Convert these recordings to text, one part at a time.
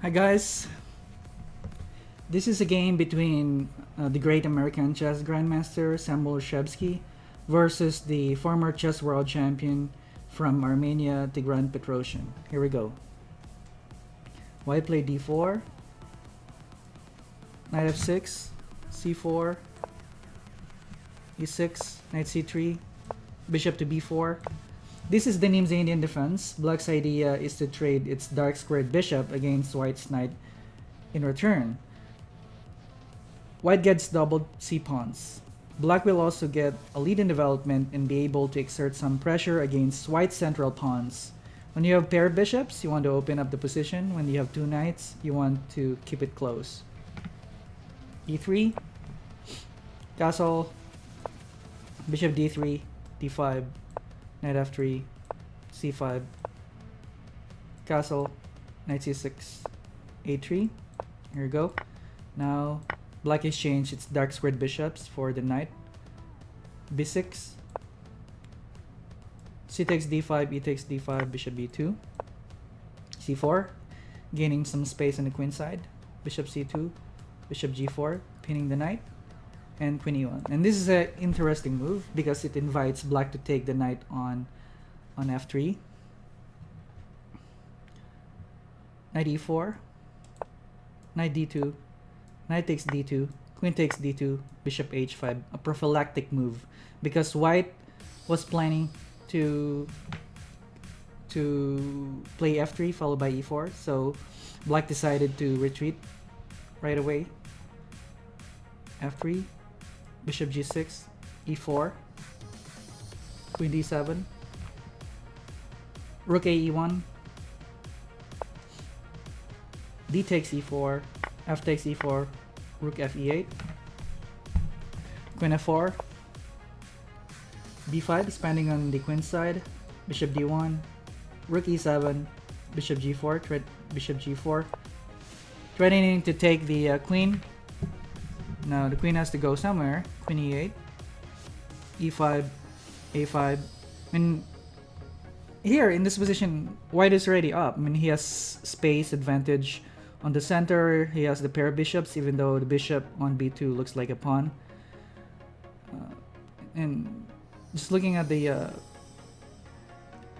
Hi guys, this is a game between the great American chess grandmaster Samuel Reshevsky versus the former chess world champion from Armenia, Tigran Petrosian. Here we go. White play d4, knight f6, c4, e6, knight c3, bishop to b4. This is Denim's Indian defense. Black's idea is to trade its dark squared bishop against White's knight in return. White gets doubled c-pawns. Black will also get a lead in development and be able to exert some pressure against White's central pawns. When you have paired bishops, you want to open up the position. When you have two knights, you want to keep it close. e3, castle, bishop d3, d5, knight f3, c5, castle, knight c6, a3. Here we go. Now black exchanged its dark squared bishops for the knight. b6, c takes d5, e takes d5, bishop b2, c4, gaining some space on the queen side, bishop c2, bishop g4, pinning the knight, and queen e1. And this is an interesting move because it invites black to take the knight on f3. Knight e4, knight d2, knight takes d2, queen takes d2, bishop h5, a prophylactic move because white was planning to play f3 followed by e4, so black decided to retreat right away. f3, bishop g6, e4, queen d7, rook e1, d takes e4, f takes e4, rook fe8, queen f4, b5 expanding on the queen side, bishop d1, rook e7, bishop g4, bishop g4, threatening to take the queen. Now the queen has to go somewhere. Queen e8, e5, a5. And here in this position, white is already up. I mean, he has space advantage on the center. He has the pair of bishops, even though the bishop on b2 looks like a pawn. And just looking at the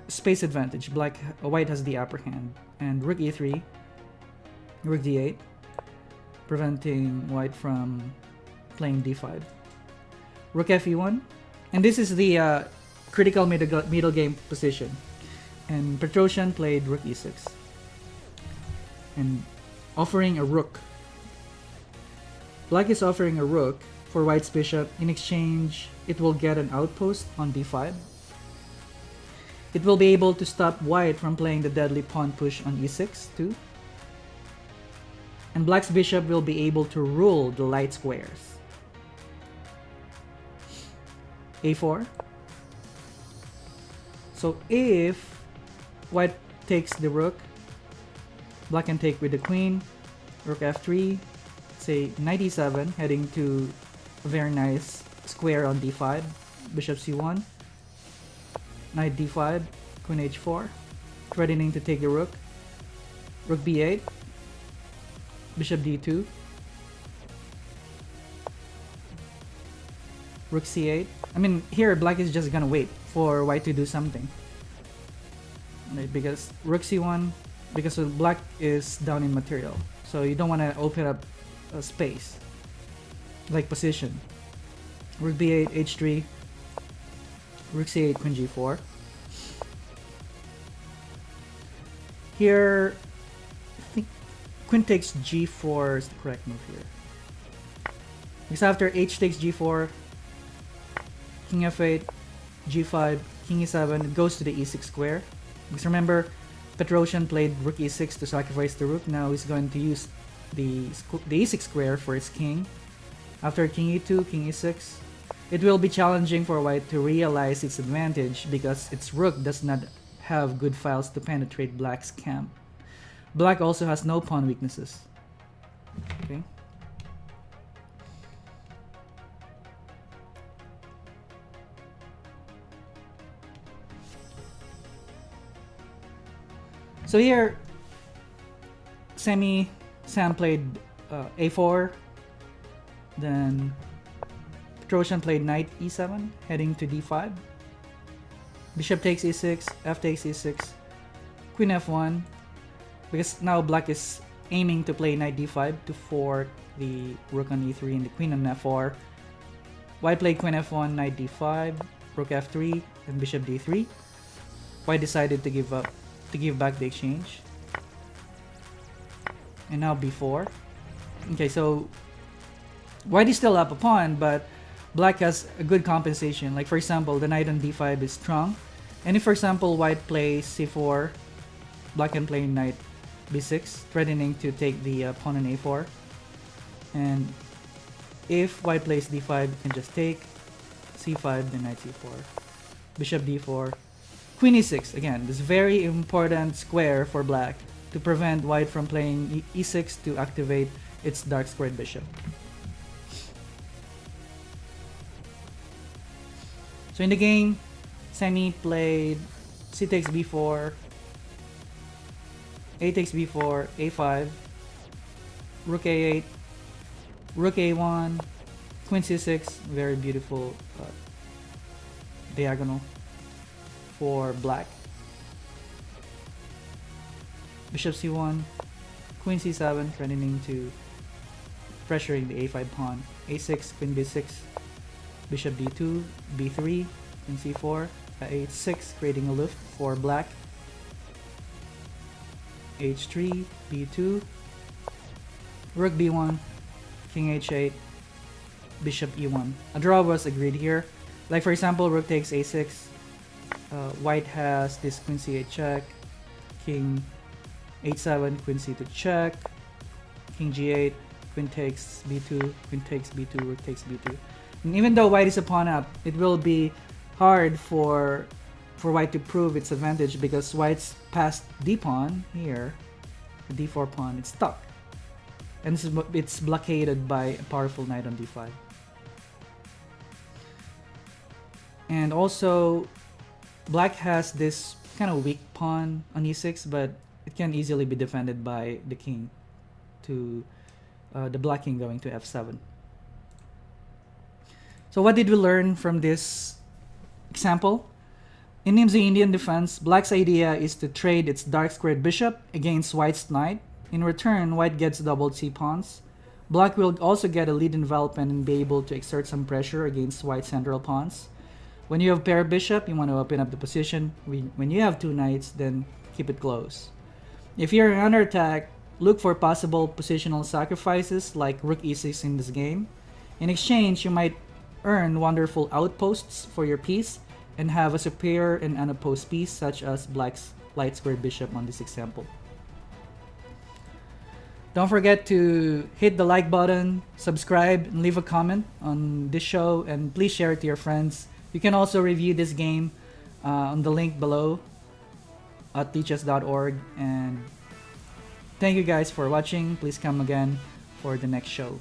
space advantage, white has the upper hand. And rook e3, rook d8, preventing white from playing d5. Rook fe1, and this is the critical middle game position. And Petrosian played rook e6 and offering a rook. Black is offering a rook for white's bishop. In exchange, it will get an outpost on d5. It will be able to stop white from playing the deadly pawn push on e6 too. And black's bishop will be able to rule the light squares. a4. So if white takes the rook, black can take with the queen, rook f3, say knight e7, heading to a very nice square on d5, bishop c1, knight d5, queen h4, threatening to take the rook, rook b8, bishop d2, rook c8. I mean, here black is just gonna wait for white to do something, right? Because rook c1, because black is down in material, so you don't want to open up a space like position. Rook b8, h3, rook c8, queen g4. Here, I think queen takes g4 is the correct move here. Because after h takes g4, king f8, g5, king e7, it goes to the e6 square. Because remember, Petrosian played rook e6 to sacrifice the rook. Now he's going to use the e6 square for his king. After king e2, king e6, it will be challenging for white to realize its advantage because its rook does not have good files to penetrate black's camp. Black also has no pawn weaknesses. Okay. So here, Sam played a4, then Petrosian played knight e7, heading to d5. Bishop takes e6, f takes e6, queen f1, because now black is aiming to play knight d5 to fork the rook on e3 and the queen on f4. White played queen f1, knight d5, rook f3, and bishop d3. White decided to give back the exchange. And now b4. Okay, so white is still up a pawn, but black has a good compensation. Like for example, the knight on d5 is strong. And if for example white plays c4, black can play knight b6, threatening to take the pawn on a4. And if white plays d5, you can just take c5, then knight c4, bishop d4, queen e6. Again, this very important square for black to prevent white from playing e6 to activate its dark squared bishop. So in the game, Semi played c takes b4, a takes b4, a5, rook a8, rook a1, queen c6, very beautiful diagonal for black. Bishop c1, queen c7, threatening to pressuring the a5 pawn, a6, queen b6, bishop d2, b3, queen c4, a6, creating a lift for black, h3, b2, rook b1, king h8, bishop e1. A draw was agreed here. Like for example, rook takes a6, white has this queen c8 check, king h7, queen c2 check, king g8, queen takes b2, queen takes b2, rook takes b2. And even though white is a pawn up, it will be hard for white to prove its advantage because white's passed d pawn here, the d4 pawn, it's stuck. And it's blockaded by a powerful knight on d5. And also, black has this kind of weak pawn on e6, but it can easily be defended by the king to the black king going to f7. So what did we learn from this example? In Nimzo Indian defense, black's idea is to trade its dark squared bishop against white's knight. In return, white gets doubled c-pawns. Black will also get a lead in development and be able to exert some pressure against white's central pawns. When you have paired bishop, you want to open up the position. When you have two knights, then keep it close. If you're under attack, look for possible positional sacrifices like rook e6 in this game. In exchange, you might earn wonderful outposts for your piece and have a superior and unopposed piece such as black's light squared bishop on this example. Don't forget to hit the like button, subscribe, and leave a comment on this show, and please share it to your friends. You can also review this game on the link below at lichess.org. And thank you guys for watching. Please come again for the next show.